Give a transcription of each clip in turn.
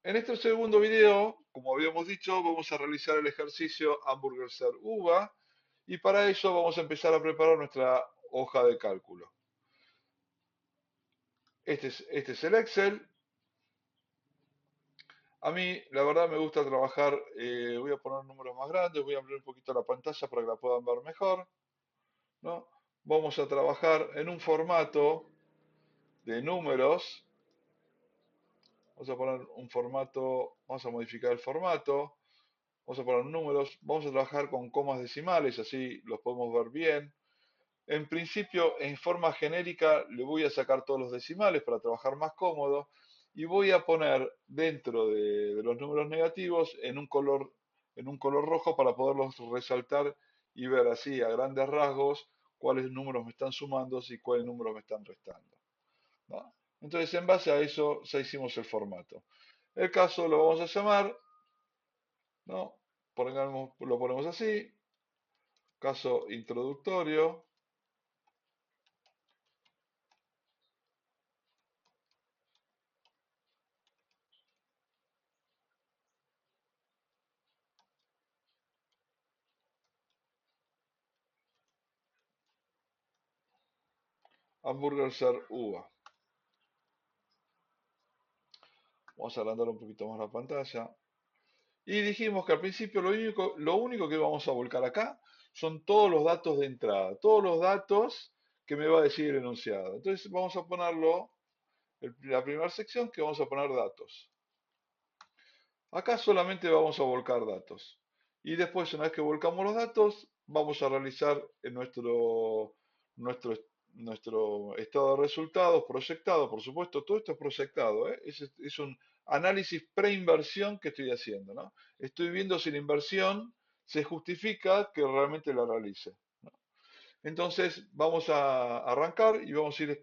En este segundo video, como habíamos dicho, vamos a realizar el ejercicio hamburguesar uva y para eso vamos a empezar a preparar nuestra hoja de cálculo. Este es el Excel. A mí, la verdad, me gusta trabajar, voy a poner números más grandes, voy a abrir un poquito la pantalla para que la puedan ver mejor, ¿no? Vamos a trabajar en un formato de números. Vamos a poner un formato, vamos a modificar el formato. Vamos a poner números, vamos a trabajar con comas decimales, así los podemos ver bien. En principio, en forma genérica, le voy a sacar todos los decimales para trabajar más cómodo y voy a poner dentro de los números negativos en un color rojo para poderlos resaltar y ver así a grandes rasgos cuáles números me están sumando y cuáles números me están restando, ¿no? Entonces, en base a eso, ya hicimos el formato. El caso lo vamos a llamar, ¿no? Lo ponemos así, caso introductorio, hamburger uva. Vamos a agrandar un poquito más la pantalla. Y dijimos que al principio lo único que vamos a volcar acá son todos los datos de entrada, todos los datos que me va a decir el enunciado. Entonces vamos a ponerlo, la primera sección que vamos a poner datos. Acá solamente vamos a volcar datos. Y después, una vez que volcamos los datos, vamos a realizar nuestro, nuestro estado de resultados proyectado. Por supuesto, todo esto es proyectado, ¿eh? Es un análisis preinversión que estoy haciendo, ¿no? Estoy viendo si la inversión se justifica que realmente la realice, ¿no? Entonces, vamos a arrancar y vamos a ir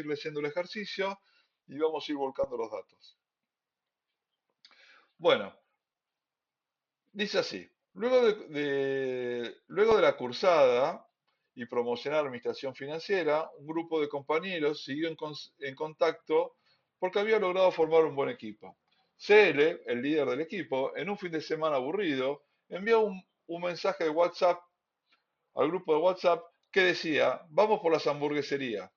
leyendo el ejercicio y vamos a ir volcando los datos. Bueno, dice así, luego de la cursada y promocionar administración financiera, un grupo de compañeros siguió en contacto porque había logrado formar un buen equipo. CL, el líder del equipo, en un fin de semana aburrido, envió un mensaje de WhatsApp al grupo de WhatsApp que decía, vamos por las hamburgueserías.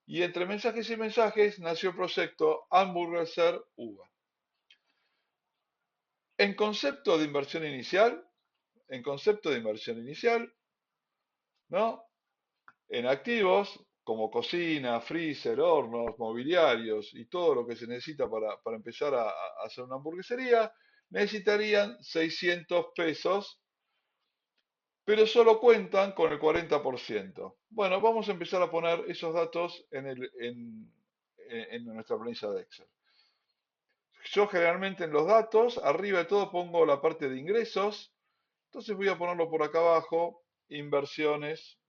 Y entre mensajes y mensajes nació el proyecto Hamburgueser UVA. En concepto de inversión inicial, en concepto de inversión inicial, ¿no? En activos como cocina, freezer, hornos, mobiliarios y todo lo que se necesita para empezar a hacer una hamburguesería, necesitarían 600 pesos, pero solo cuentan con el 40%. Bueno, vamos a empezar a poner esos datos en nuestra planilla de Excel. Yo generalmente en los datos, arriba de todo pongo la parte de ingresos, entonces voy a ponerlo por acá abajo, inversiones,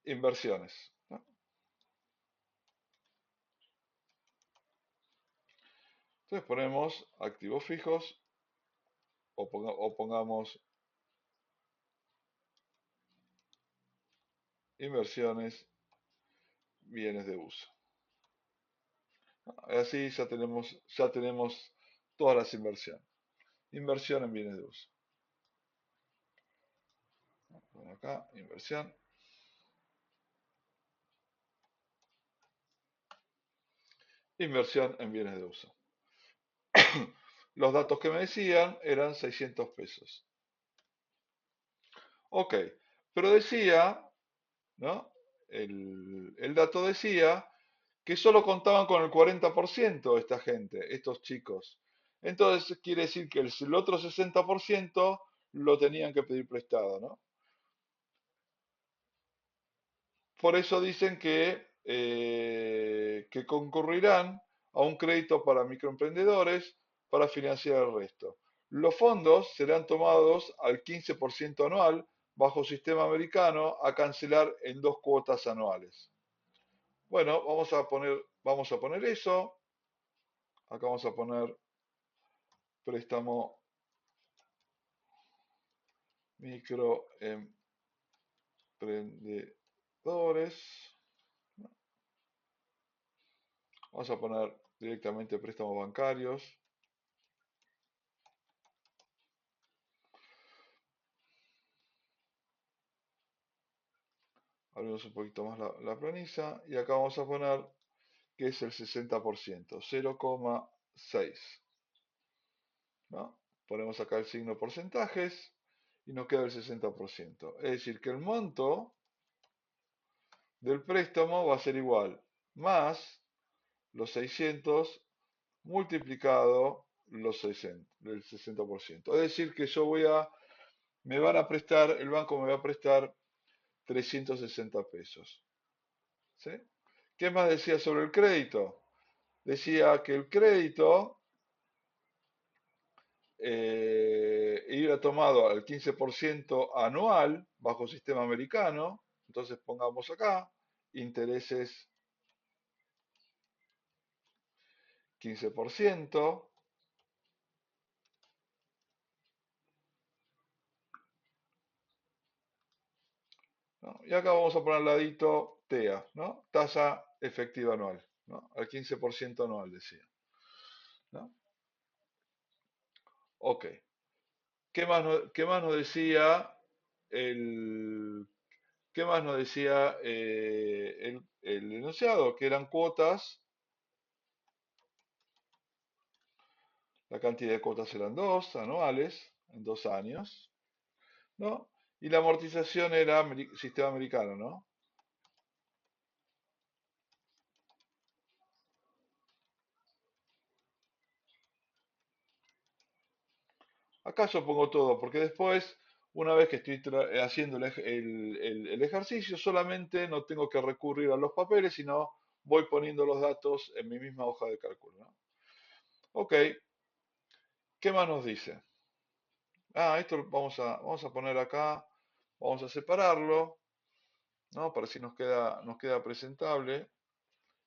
inversiones, ¿no? Entonces ponemos activos fijos o pongamos inversiones, bienes de uso. Así ya tenemos todas las inversiones. Inversión en bienes de uso. Por acá, inversión. Inversión en bienes de uso. Los datos que me decían eran 600 pesos. Ok, pero decía, ¿no? El dato decía que solo contaban con el 40% esta gente, estos chicos. Entonces quiere decir que el otro 60% lo tenían que pedir prestado, ¿no? Por eso dicen que concurrirán a un crédito para microemprendedores para financiar el resto. Los fondos serán tomados al 15% anual bajo sistema americano a cancelar en 2 cuotas anuales. Bueno, vamos a poner eso. Acá vamos a poner préstamo microemprendedores. Vamos a poner directamente préstamos bancarios. Abrimos un poquito más la planilla y acá vamos a poner que es el 60%, 0,6. ¿No? Ponemos acá el signo porcentajes y nos queda el 60%. Es decir, que el monto del préstamo va a ser igual más los 600 multiplicado los 60, el 60%. Es decir, que me van a prestar, el banco me va a prestar 360 pesos. ¿Sí? ¿Qué más decía sobre el crédito? Decía que el crédito iba tomado al 15% anual bajo sistema americano. Entonces pongamos acá intereses 15%. ¿No? Y acá vamos a poner al ladito TEA, ¿no? Tasa efectiva anual, ¿no? Al 15% anual decía, ¿no? Ok. Qué más nos decía el, qué más nos decía el enunciado? Que eran cuotas, la cantidad de cuotas eran dos anuales, en 2 años, ¿no? Y la amortización era sistema americano, ¿no? Acá yo pongo todo, porque después, una vez que estoy haciendo el ejercicio, solamente no tengo que recurrir a los papeles, sino voy poniendo los datos en mi misma hoja de cálculo, ¿no? Ok, ¿qué más nos dice? Esto vamos a poner acá, vamos a separarlo, ¿no? Para si nos queda presentable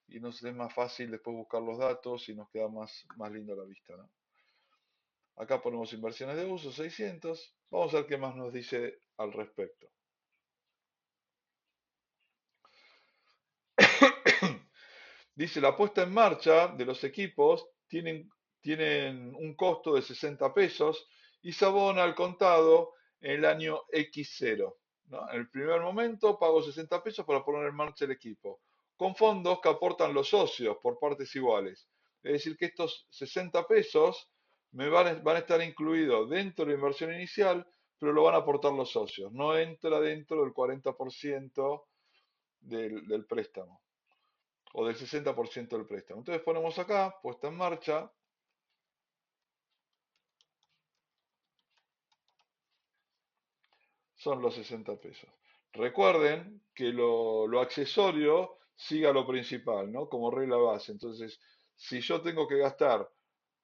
y nos es más fácil después buscar los datos y nos queda más lindo a la vista, ¿no? Acá ponemos inversiones de uso, 600. Vamos a ver qué más nos dice al respecto. Dice, la puesta en marcha de los equipos tienen un costo de 60 pesos y se abona al contado en el año X0. ¿No? En el primer momento pago 60 pesos para poner en marcha el equipo, con fondos que aportan los socios por partes iguales. Es decir, que estos 60 pesos van a estar incluidos dentro de la inversión inicial, pero lo van a aportar los socios. No entra dentro del 40% del préstamo o del 60% del préstamo. Entonces ponemos acá, puesta en marcha, son los 60 pesos. Recuerden que lo accesorio siga lo principal, ¿no? Como regla base. Entonces, si yo tengo que gastar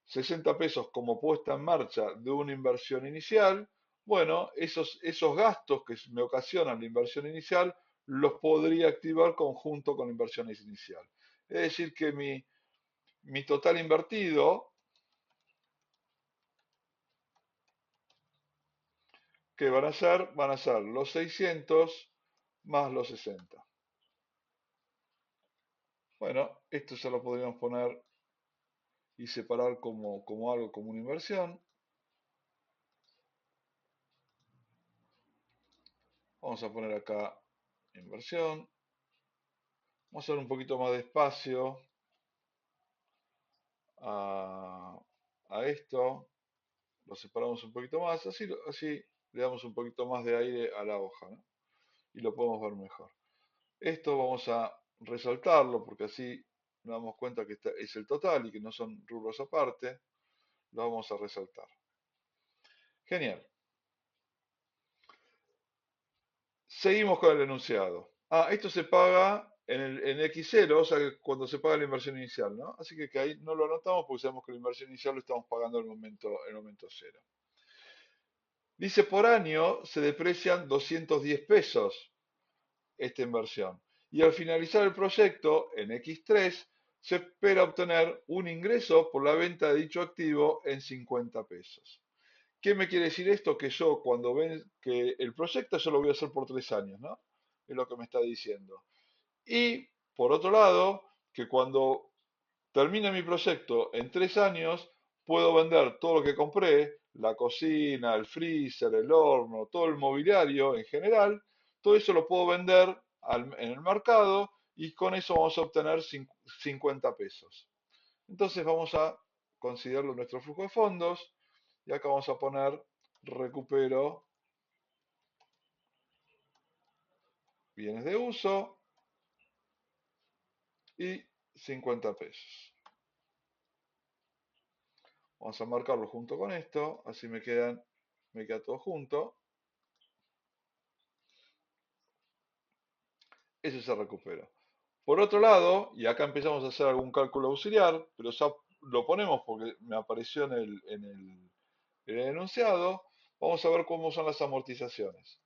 60 pesos como puesta en marcha de una inversión inicial, bueno, esos gastos que me ocasionan la inversión inicial los podría activar conjunto con la inversión inicial. Es decir, que mi total invertido, que van a ser los 600 más los 60. Bueno, esto ya lo podríamos poner y separar como algo, como una inversión. Vamos a poner acá inversión. Vamos a dar un poquito más de espacio a, a esto. Lo separamos un poquito más. Así le damos un poquito más de aire a la hoja, ¿no? Y lo podemos ver mejor. Esto vamos a resaltarlo porque así nos damos cuenta que es el total y que no son rubros aparte. Lo vamos a resaltar. Genial. Seguimos con el enunciado. Esto se paga en X0, o sea que cuando se paga la inversión inicial, ¿no? Así que ahí no lo anotamos porque sabemos que la inversión inicial lo estamos pagando en el momento cero. Dice, por año se deprecian 210 pesos esta inversión. Y al finalizar el proyecto, en X3, se espera obtener un ingreso por la venta de dicho activo en 50 pesos. ¿Qué me quiere decir esto? Que yo cuando ven que el proyecto yo lo voy a hacer por 3 años, ¿no? Es lo que me está diciendo. Y por otro lado, que cuando termine mi proyecto en 3 años, puedo vender todo lo que compré, la cocina, el freezer, el horno, todo el mobiliario en general, todo eso lo puedo vender en el mercado y con eso vamos a obtener 50 pesos. Entonces vamos a considerarlo nuestro flujo de fondos y acá vamos a poner recupero bienes de uso y 50 pesos. Vamos a marcarlo junto con esto, así me queda todo junto. Ese se recupera. Por otro lado, y acá empezamos a hacer algún cálculo auxiliar, pero ya lo ponemos porque me apareció en el enunciado, vamos a ver cómo son las amortizaciones.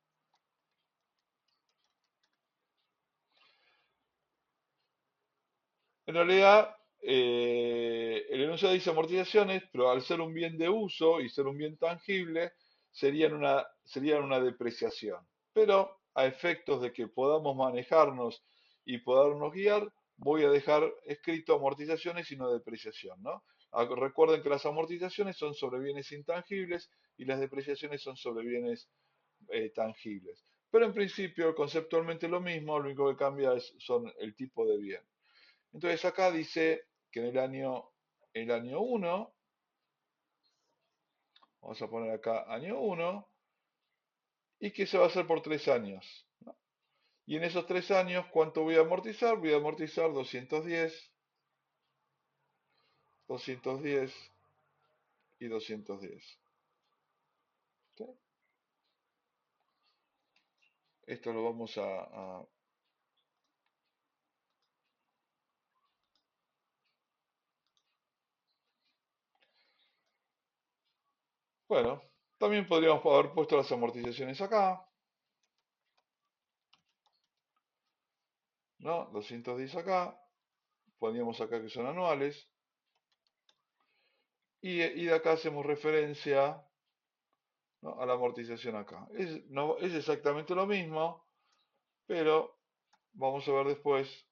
En realidad, el enunciado dice amortizaciones, pero al ser un bien de uso y ser un bien tangible, serían una depreciación. Pero a efectos de que podamos manejarnos y podernos guiar, voy a dejar escrito amortizaciones y no depreciación, ¿no? Recuerden que las amortizaciones son sobre bienes intangibles y las depreciaciones son sobre bienes tangibles. Pero en principio, conceptualmente lo mismo, lo único que cambia son el tipo de bien. Entonces acá dice que en el año 1, vamos a poner acá año 1, y que se va a hacer por 3 años, ¿no? Y en esos 3 años, ¿cuánto voy a amortizar? Voy a amortizar 210, 210 y 210. ¿Sí? Esto lo vamos bueno, también podríamos haber puesto las amortizaciones acá, ¿no? 210 acá, poníamos acá que son anuales, y de acá hacemos referencia, ¿no?, a la amortización acá. No, es exactamente lo mismo, pero vamos a ver después,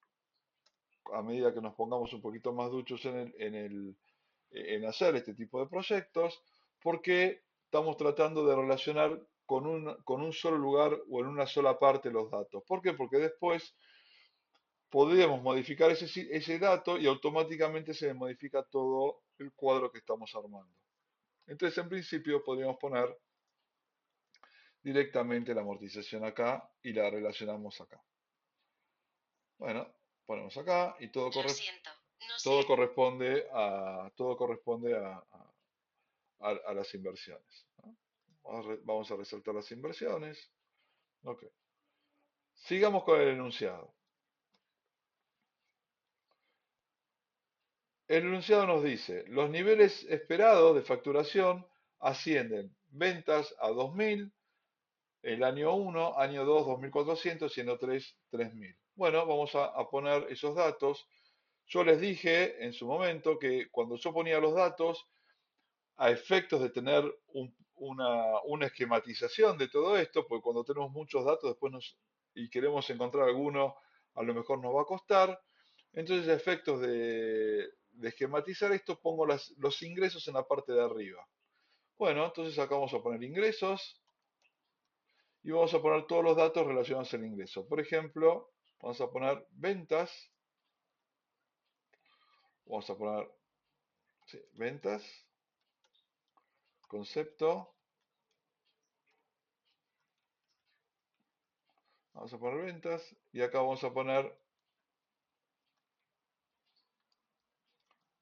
a medida que nos pongamos un poquito más duchos en hacer este tipo de proyectos, porque estamos tratando de relacionar con un solo lugar o en una sola parte los datos. ¿Por qué? Porque después podríamos modificar ese dato y automáticamente se modifica todo el cuadro que estamos armando. Entonces, en principio, podríamos poner directamente la amortización acá y la relacionamos acá. Bueno, ponemos acá y todo corresponde a las inversiones, ¿no? Vamos a resaltar las inversiones. Ok. Sigamos con el enunciado. El enunciado nos dice, los niveles esperados de facturación ascienden ventas a 2.000, el año 1, año 2, 2.400, y año 3, 3.000. Bueno, vamos a poner esos datos. Yo les dije en su momento que cuando yo ponía los datos, a efectos de tener una esquematización de todo esto, porque cuando tenemos muchos datos después y queremos encontrar alguno, a lo mejor nos va a costar. Entonces, a efectos de esquematizar esto, pongo los ingresos en la parte de arriba. Bueno, entonces acá vamos a poner ingresos y vamos a poner todos los datos relacionados al ingreso. Por ejemplo, vamos a poner ventas, vamos a poner, sí, ventas, concepto, vamos a poner ventas y acá vamos a poner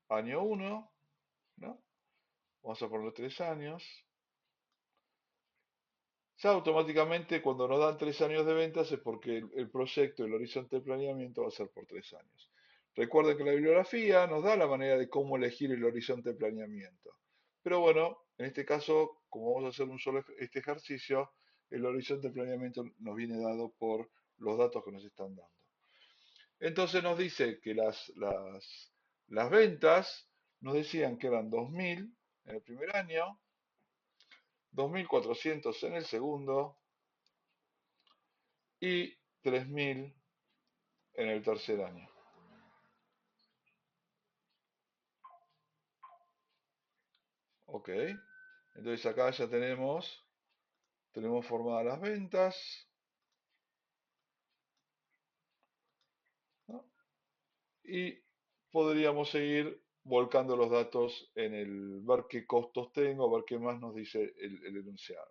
año 1, ¿no? Vamos a poner 3 años. Ya automáticamente cuando nos dan 3 años de ventas es porque el proyecto, el horizonte de planeamiento va a ser por 3 años. Recuerden que la bibliografía nos da la manera de cómo elegir el horizonte de planeamiento. Pero bueno, en este caso, como vamos a hacer un solo este ejercicio, el horizonte de planeamiento nos viene dado por los datos que nos están dando. Entonces nos dice que las ventas nos decían que eran 2.000 en el primer año, 2.400 en el segundo y 3.000 en el tercer año. Ok. Entonces acá ya tenemos formadas las ventas, ¿no? Y podríamos seguir volcando los datos en el ver qué costos tengo, ver qué más nos dice el enunciado.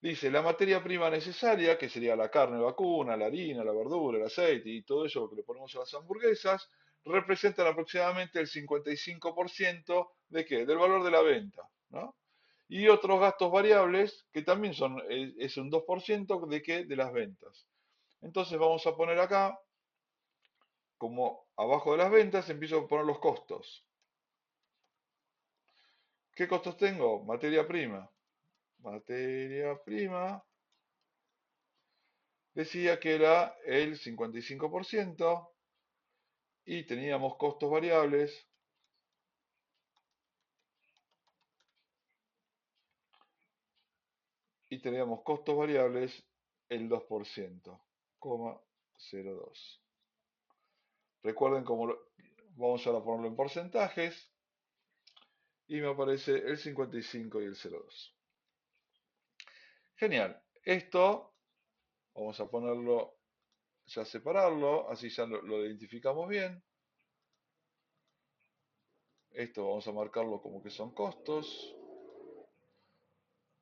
Dice, la materia prima necesaria, que sería la carne vacuna, la harina, la verdura, el aceite y todo eso que le ponemos a las hamburguesas, representan aproximadamente el 55% de qué? Del valor de la venta, ¿no? Y otros gastos variables que también son, es un 2% de qué? De las ventas. Entonces vamos a poner acá, como abajo de las ventas, empiezo a poner los costos. ¿Qué costos tengo? Materia prima. Materia prima decía que era el 55% y teníamos costos variables el 2%, 0,02. Recuerden vamos ahora a ponerlo en porcentajes y me aparece el 55 y el 0,2. Genial. Esto vamos a ponerlo, ya separarlo, así ya lo identificamos bien. Esto vamos a marcarlo como que son costos.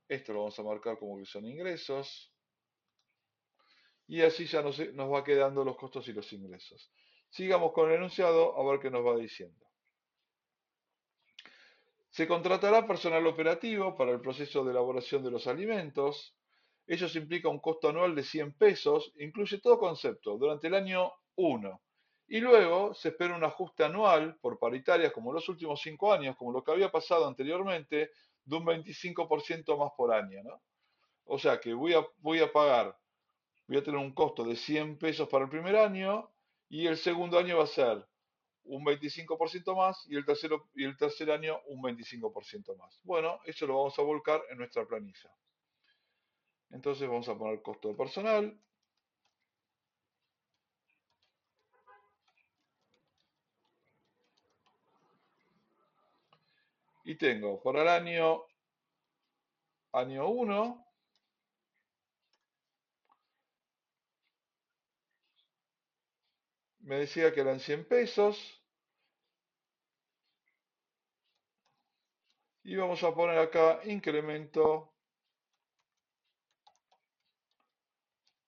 Esto lo vamos a marcar como que son ingresos. Y así ya nos va quedando los costos y los ingresos. Sigamos con el enunciado a ver qué nos va diciendo. Se contratará personal operativo para el proceso de elaboración de los alimentos. Ello implica un costo anual de 100 pesos, incluye todo concepto, durante el año 1. Y luego se espera un ajuste anual por paritarias como los últimos 5 años, como lo que había pasado anteriormente, de un 25% más por año, ¿no? O sea que voy a tener un costo de 100 pesos para el primer año y el segundo año va a ser un 25% más y el tercer año un 25% más. Bueno, eso lo vamos a volcar en nuestra planilla. Entonces vamos a poner costo de personal. Y tengo para el año 1, me decía que eran 100 pesos. Y vamos a poner acá incremento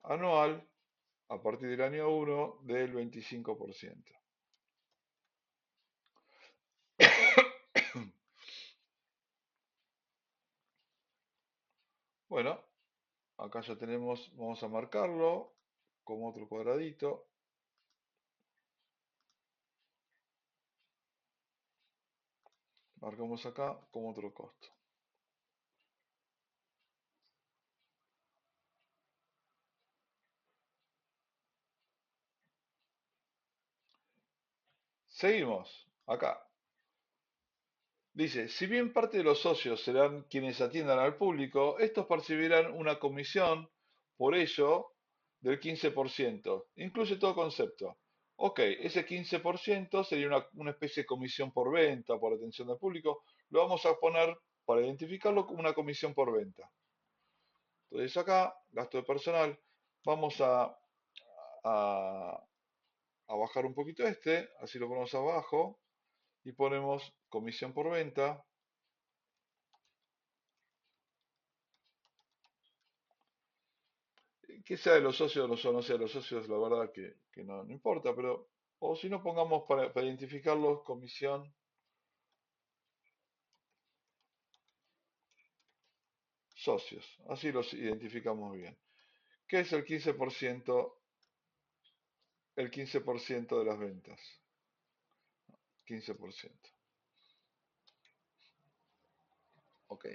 anual a partir del año 1 del 25%. Bueno, acá ya tenemos, vamos a marcarlo como otro cuadradito. Marcamos acá como otro costo. Seguimos acá. Dice, si bien parte de los socios serán quienes atiendan al público, estos percibirán una comisión por ello del 15%. Incluye todo concepto. Ok, ese 15% sería una especie de comisión por venta, por atención al público. Lo vamos a poner, para identificarlo, como una comisión por venta. Entonces acá, gasto de personal, vamos a, a bajar un poquito así lo ponemos abajo y ponemos comisión por venta. Que sea de los socios o no sea de los socios, la verdad que no importa, pero, o si no pongamos para identificarlos, comisión socios, así los identificamos bien. ¿Qué es el 15%? El 15% de las ventas. 15%. Ok.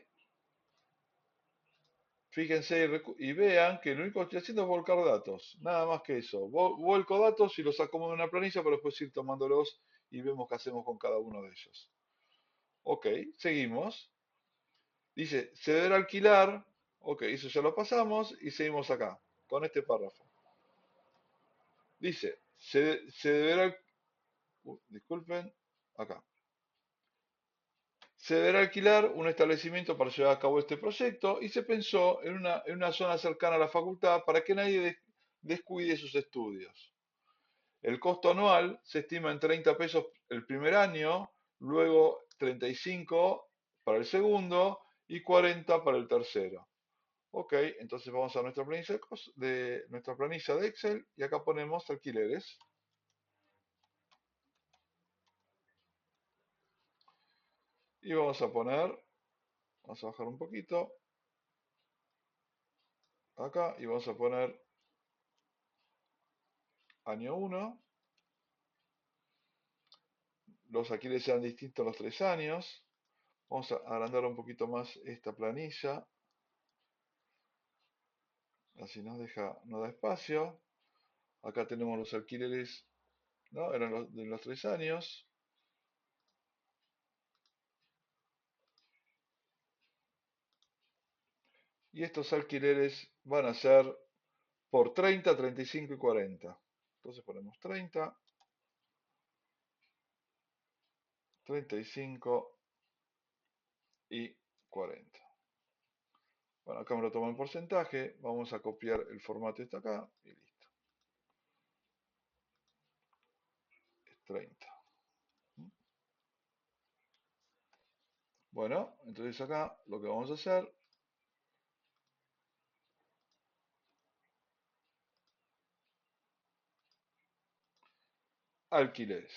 Fíjense y vean que lo único que estoy haciendo es volcar datos, nada más que eso. Vuelco datos y los acomodo en una planilla para después ir tomándolos y vemos qué hacemos con cada uno de ellos. Ok, seguimos. Dice, se deberá alquilar. Ok, eso ya lo pasamos y seguimos acá, con este párrafo. Dice, se deberá, disculpen, acá. Se deberá alquilar un establecimiento para llevar a cabo este proyecto y se pensó en una zona cercana a la facultad para que nadie descuide sus estudios. El costo anual se estima en 30 pesos el primer año, luego 35 para el segundo y 40 para el tercero. Ok, entonces vamos a nuestra planilla nuestra planilla de Excel y acá ponemos alquileres. Y vamos a poner, vamos a bajar un poquito acá y vamos a poner año 1. Los alquileres sean distintos los 3 años. Vamos a agrandar un poquito más esta planilla. Así nos da espacio. Acá tenemos los alquileres, ¿no? Eran de los 3 años. Y estos alquileres van a ser por 30, 35 y 40. Entonces ponemos 30, 35 y 40. Bueno, acá me lo tomo en porcentaje. Vamos a copiar el formato este acá y listo. Es 30. Bueno, entonces acá lo que vamos a hacer, alquileres.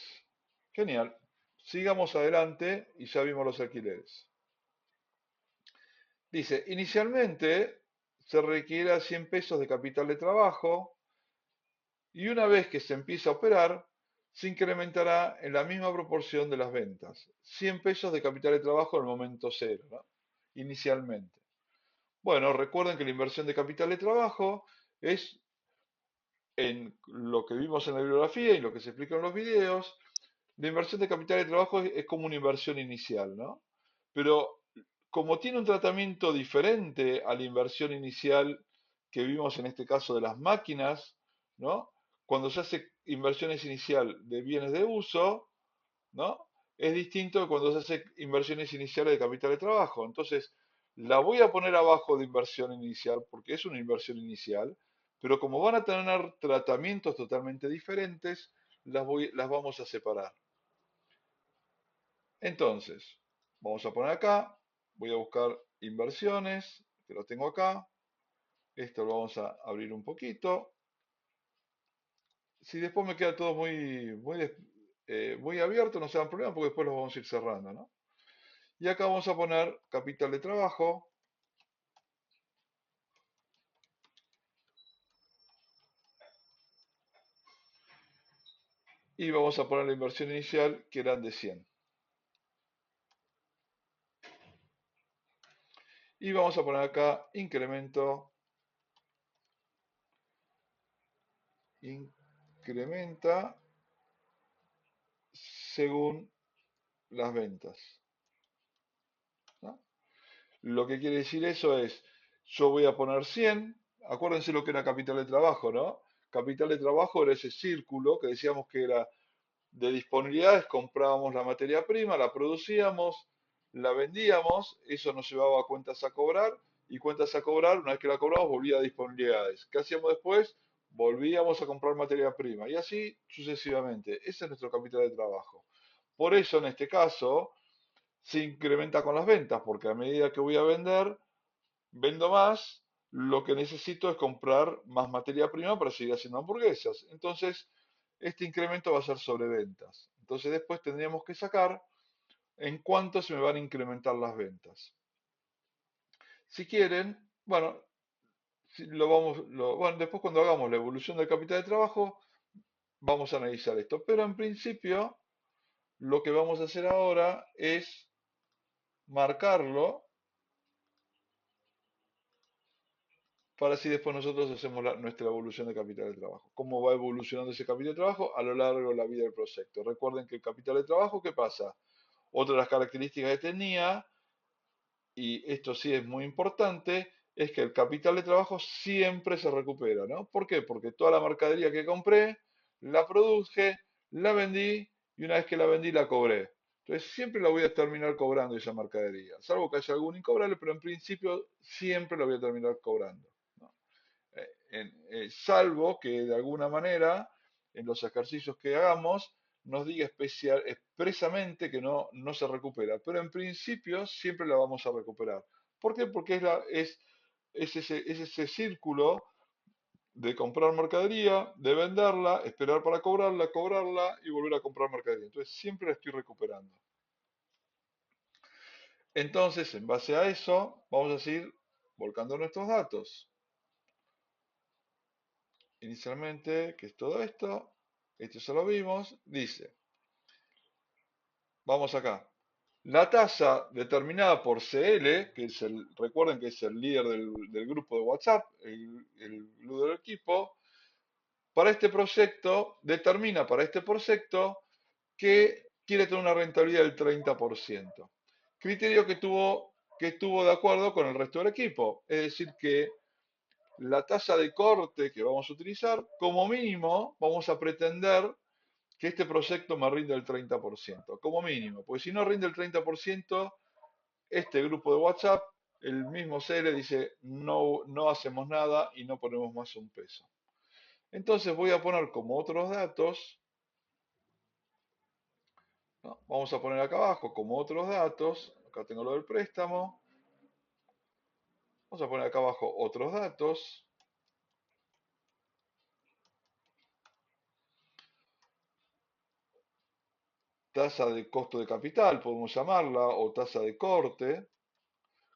Genial. Sigamos adelante y ya vimos los alquileres. Dice, inicialmente se requiere 100 pesos de capital de trabajo y una vez que se empiece a operar, se incrementará en la misma proporción de las ventas. 100 pesos de capital de trabajo al momento cero, ¿no? Inicialmente. Bueno, recuerden que la inversión de capital de trabajo es en lo que vimos en la bibliografía y lo que se explica en los videos. La inversión de capital de trabajo es como una inversión inicial, ¿no? Pero como tiene un tratamiento diferente a la inversión inicial que vimos en este caso de las máquinas, ¿no? Cuando se hace inversiones inicial de bienes de uso, ¿no? Es distinto de cuando se hace inversiones iniciales de capital de trabajo. Entonces, la voy a poner abajo de inversión inicial porque es una inversión inicial, pero como van a tener tratamientos totalmente diferentes, las vamos a separar. Entonces, vamos a poner acá, voy a buscar inversiones, que lo tengo acá. Esto lo vamos a abrir un poquito. Si después me queda todo muy abierto, no se dan problema porque después lo vamos a ir cerrando, ¿no? Y acá vamos a poner capital de trabajo y vamos a poner la inversión inicial que eran de 100. Y vamos a poner acá incrementa según las ventas, ¿no? Lo que quiere decir eso es, yo voy a poner 100, acuérdense lo que era capital de trabajo, ¿no? Capital de trabajo era ese círculo que decíamos que era de disponibilidades, comprábamos la materia prima, la producíamos, la vendíamos, eso nos llevaba a cuentas a cobrar, y cuentas a cobrar, una vez que la cobramos, volvía a disponibilidades. ¿Qué hacíamos después? Volvíamos a comprar materia prima, y así sucesivamente. Ese es nuestro capital de trabajo. Por eso, en este caso, se incrementa con las ventas, porque a medida que voy a vender, vendo más, lo que necesito es comprar más materia prima para seguir haciendo hamburguesas. Entonces, este incremento va a ser sobre ventas. Entonces, después tendríamos que sacar en cuánto se me van a incrementar las ventas. Si quieren, bueno, bueno, después cuando hagamos la evolución del capital de trabajo, vamos a analizar esto. Pero en principio, lo que vamos a hacer ahora es marcarlo para así después nosotros hacemos nuestra evolución de capital de trabajo. ¿Cómo va evolucionando ese capital de trabajo a lo largo de la vida del proyecto? Recuerden que el capital de trabajo, ¿qué pasa? Otra de las características que tenía, y esto sí es muy importante, es que el capital de trabajo siempre se recupera, ¿no? ¿Por qué? Porque toda la mercadería que compré, la produje, la vendí, y una vez que la vendí, la cobré. Entonces siempre la voy a terminar cobrando esa mercadería, salvo que haya algún incobrable, pero en principio siempre la voy a terminar cobrando, ¿no? Salvo que de alguna manera en los ejercicios que hagamos nos diga expresamente que no se recupera, pero en principio siempre la vamos a recuperar. ¿Por qué? Porque es ese círculo de comprar mercadería, de venderla, esperar para cobrarla y volver a comprar mercadería. Entonces siempre la estoy recuperando. Entonces, en base a eso, vamos a seguir volcando nuestros datos. Inicialmente, que es todo esto ya lo vimos, dice, vamos acá, la tasa determinada por CL, recuerden que es el líder del grupo de WhatsApp, el líder del equipo, para este proyecto, determina para este proyecto que quiere tener una rentabilidad del 30%. Criterio que estuvo de acuerdo con el resto del equipo. Es decir, que la tasa de corte que vamos a utilizar, como mínimo, vamos a pretender que este proyecto me rinda el 30%, como mínimo, porque si no rinde el 30%, este grupo de WhatsApp, el mismo CL dice, no hacemos nada y no ponemos más un peso. Entonces voy a poner como otros datos, ¿no? Vamos a poner acá abajo como otros datos, acá tengo lo del préstamo, vamos a poner acá abajo otros datos, tasa de costo de capital, podemos llamarla, o tasa de corte.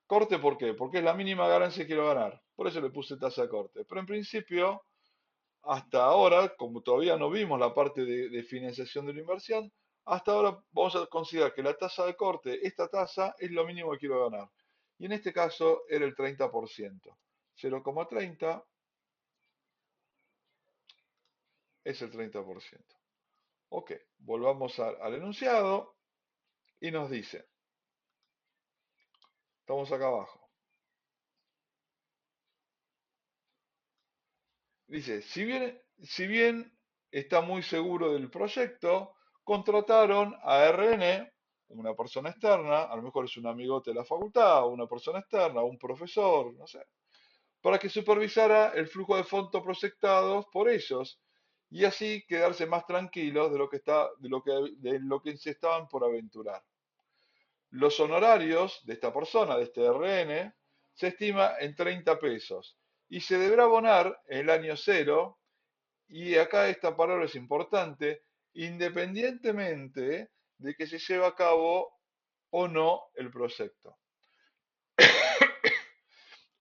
¿Corte por qué? Porque es la mínima ganancia que quiero ganar, por eso le puse tasa de corte. Pero en principio, hasta ahora, como todavía no vimos la parte de financiación de la inversión, hasta ahora vamos a considerar que la tasa de corte, esta tasa, es lo mínimo que quiero ganar. Y en este caso era el 30%. 0,30 es el 30%. Ok, volvamos al enunciado y nos dice, estamos acá abajo, dice, si bien está muy seguro del proyecto, contrataron a RN, una persona externa, a lo mejor es un amigote de la facultad, o una persona externa, un profesor, no sé, para que supervisara el flujo de fondos proyectados por ellos y así quedarse más tranquilos de lo que se estaban por aventurar. Los honorarios de esta persona, de este RN, se estima en 30 pesos y se deberá abonar en el año cero, y acá esta palabra es importante, independientemente de que se lleve a cabo o no el proyecto.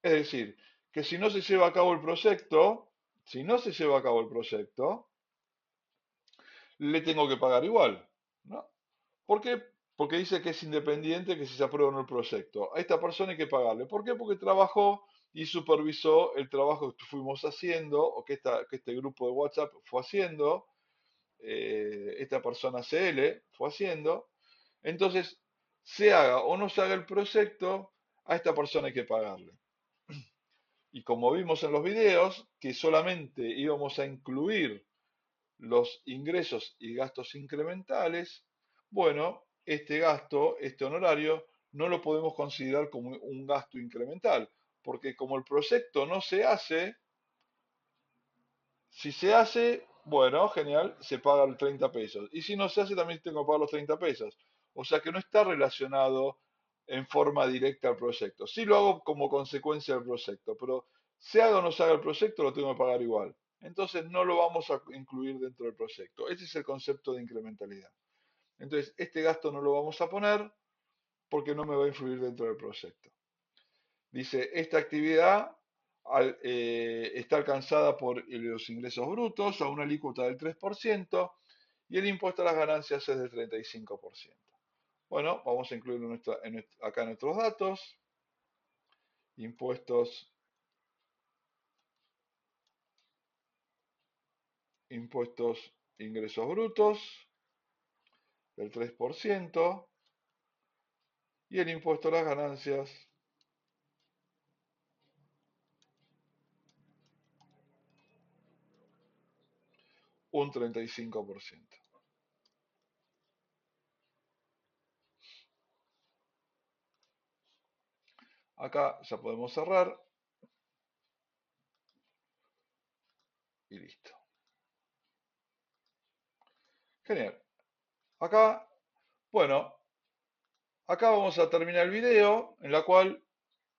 Es decir, que si no se lleva a cabo el proyecto, si no se lleva a cabo el proyecto, le tengo que pagar igual, ¿no? ¿Por qué? Porque dice que es independiente que si se aprueba o no el proyecto. A esta persona hay que pagarle. ¿Por qué? Porque trabajó y supervisó el trabajo que fuimos haciendo, o que este grupo de WhatsApp fue haciendo, esta persona CL fue haciendo. Entonces, se haga o no se haga el proyecto, a esta persona hay que pagarle. Y como vimos en los videos, que solamente íbamos a incluir los ingresos y gastos incrementales, bueno, este gasto, este honorario, no lo podemos considerar como un gasto incremental, porque como el proyecto no se hace, si se hace, bueno, genial, se paga el 30 pesos. Y si no se hace, también tengo que pagar los 30 pesos. O sea que no está relacionado en forma directa al proyecto. Sí lo hago como consecuencia del proyecto, pero se haga o no se haga el proyecto, lo tengo que pagar igual. Entonces no lo vamos a incluir dentro del proyecto. Ese es el concepto de incrementalidad. Entonces, este gasto no lo vamos a poner porque no me va a influir dentro del proyecto. Dice, esta actividad está alcanzada por los ingresos brutos a una alícuota del 3% y el impuesto a las ganancias es del 35%. Bueno, vamos a incluir acá nuestros datos. Impuestos, impuestos, ingresos brutos del 3% y el impuesto a las ganancias un 35%. Acá ya podemos cerrar y listo. Genial. Acá, bueno, acá vamos a terminar el video en la cual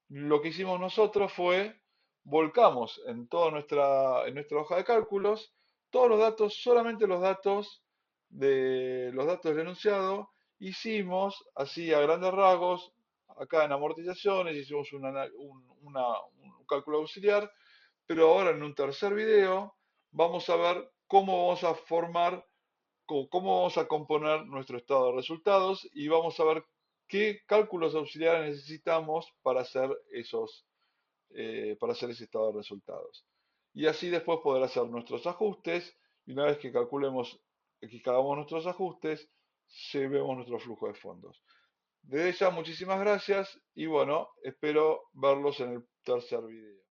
lo que hicimos nosotros fue volcamos en nuestra hoja de cálculos todos los datos, solamente los datos del enunciado. Hicimos así a grandes rasgos, acá en amortizaciones, hicimos un cálculo auxiliar, pero ahora en un tercer video vamos a ver cómo vamos a formar cómo vamos a componer nuestro estado de resultados y vamos a ver qué cálculos auxiliares necesitamos para hacer ese estado de resultados. Y así después poder hacer nuestros ajustes y una vez que que hagamos nuestros ajustes, se vemos nuestro flujo de fondos. Desde ya, muchísimas gracias y bueno, espero verlos en el tercer video.